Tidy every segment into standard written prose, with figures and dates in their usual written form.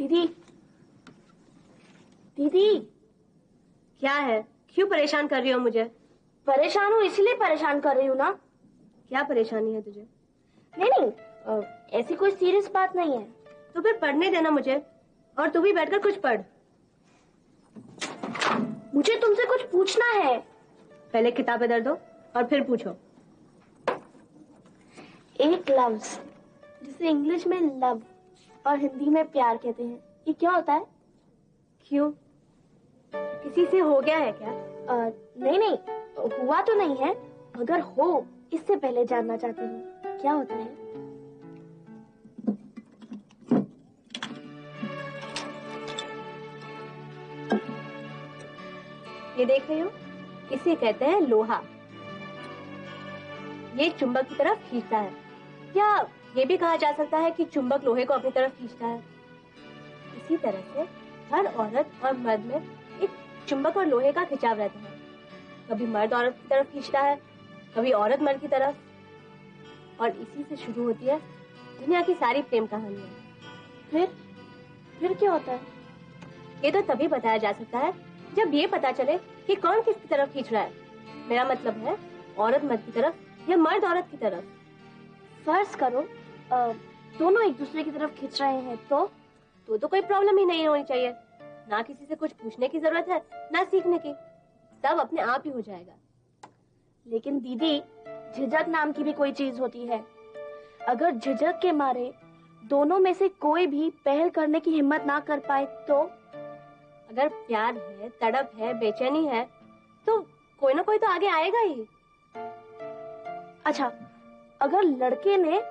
दीदी, दीदी। क्या है? क्यों परेशान कर रही हो मुझे? परेशान हूँ इसलिए परेशान कर रही हूँ ना। क्या परेशानी है तुझे? नहीं, ऐसी कोई सीरियस बात नहीं है। तो फिर पढ़ने देना मुझे, और तू भी बैठकर कुछ पढ़। मुझे तुमसे कुछ पूछना है। पहले किताबें दर दो और फिर पूछो। एक लफ्ज जिसे इंग्लिश में लव और हिंदी में प्यार कहते हैं, ये क्या होता है? क्यों, किसी से हो गया है क्या? नहीं, हुआ तो नहीं है, मगर हो इससे पहले जानना चाहती हूँ, क्या होता है? ये देख रही हो, इसे कहते हैं लोहा। ये चुंबक की तरफ खींचता है, या ये भी कहा जा सकता है कि चुंबक लोहे को अपनी तरफ खींचता है। इसी तरह से हर औरत और मर्द में एक चुंबक और लोहे का खिंचाव रहता है। कभी मर्द औरत की तरफ खींचता है, कभी औरत मर्द की तरफ, और इसी से शुरू होती है दुनिया की सारी प्रेम कहानियां। फिर क्या होता है? ये तो तभी बताया जा सकता है जब ये पता चले कि कौन किसकी तरफ खींच रहा है। मेरा मतलब है औरत मर्द की तरफ या मर्द औरत की तरफ। फर्ज करो दोनों एक दूसरे की तरफ खींच रहे हैं तो कोई प्रॉब्लम ही नहीं होनी चाहिए। ना किसी से कुछ पूछने की जरूरत है, ना सीखने की, सब अपने आप ही हो जाएगा। लेकिन दीदी, झिझक नाम की भी कोई चीज होती है। अगर झिझक के मारे दोनों में से कोई भी पहल करने की हिम्मत ना कर पाए तो? अगर प्यार है, तड़प है, बेचैनी है, तो कोई ना कोई तो आगे आएगा ही। अच्छा, अगर लड़के ने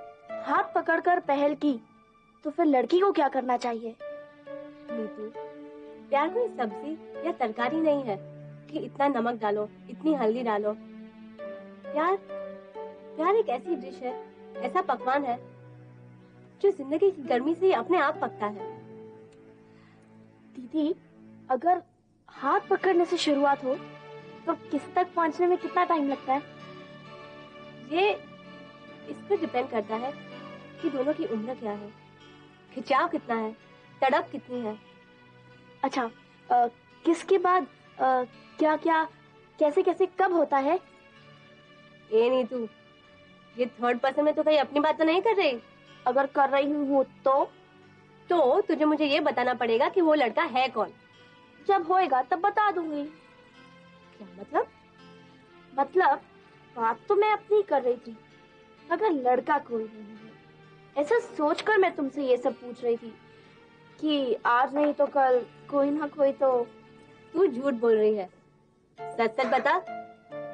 हाथ पकड़कर पहल की तो फिर लड़की को क्या करना चाहिए? नीतू, प्यार कोई सब्जी या तरकारी नहीं है कि इतना नमक डालो, इतनी हल्दी डालो। प्यार एक ऐसी डिश है, ऐसा पकवान है जो जिंदगी की गर्मी से अपने आप पकता है। दीदी, अगर हाथ पकड़ने से शुरुआत हो तो किस तक पहुंचने में कितना टाइम लगता है? ये इस पर डिपेंड करता है कि दोनों की उम्र क्या है, खिंचाव कितना है, तड़प कितनी है। अच्छा, किसके बाद क्या क्या, कैसे कैसे, कब होता है? ये नीतू, ये थर्ड पर्सन में तो कहीं अपनी बात तो नहीं कर रही? अगर कर रही हूँ तो तुझे मुझे ये बताना पड़ेगा कि वो लड़का है कौन। जब होएगा तब बता दूंगी। क्या मतलब? मतलब बात तो मैं अपनी कर रही थी, मगर लड़का कोई नहीं है। ऐसा सोचकर मैं तुमसे ये सब पूछ रही थी कि आज नहीं तो कल कोई ना कोई तो। तू झूठ बोल रही है, सच सच बता।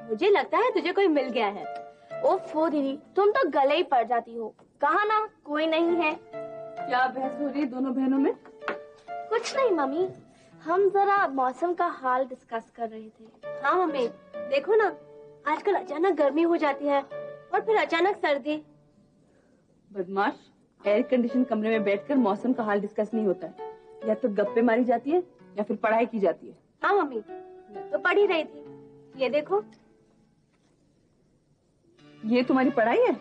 मुझे लगता है तुझे कोई मिल गया है। ओफो दीदी, तुम तो गले ही पड़ जाती हो। कहा ना कोई नहीं है। क्या बहस हो रही है दोनों बहनों में? कुछ नहीं मम्मी, हम जरा मौसम का हाल डिस्कस कर रहे थे। हाँ मम्मी, देखो ना, आजकल अचानक गर्मी हो जाती है और फिर अचानक सर्दी। बदमाश, एयर कंडीशन कमरे में बैठकर मौसम का हाल डिस्कस नहीं होता है। या तो गप्पे मारी जाती है या फिर पढ़ाई की जाती है। हाँ मम्मी, मैं तो पढ़ ही रही थी। ये देखो। ये तुम्हारी पढ़ाई है?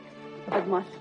बदमाश।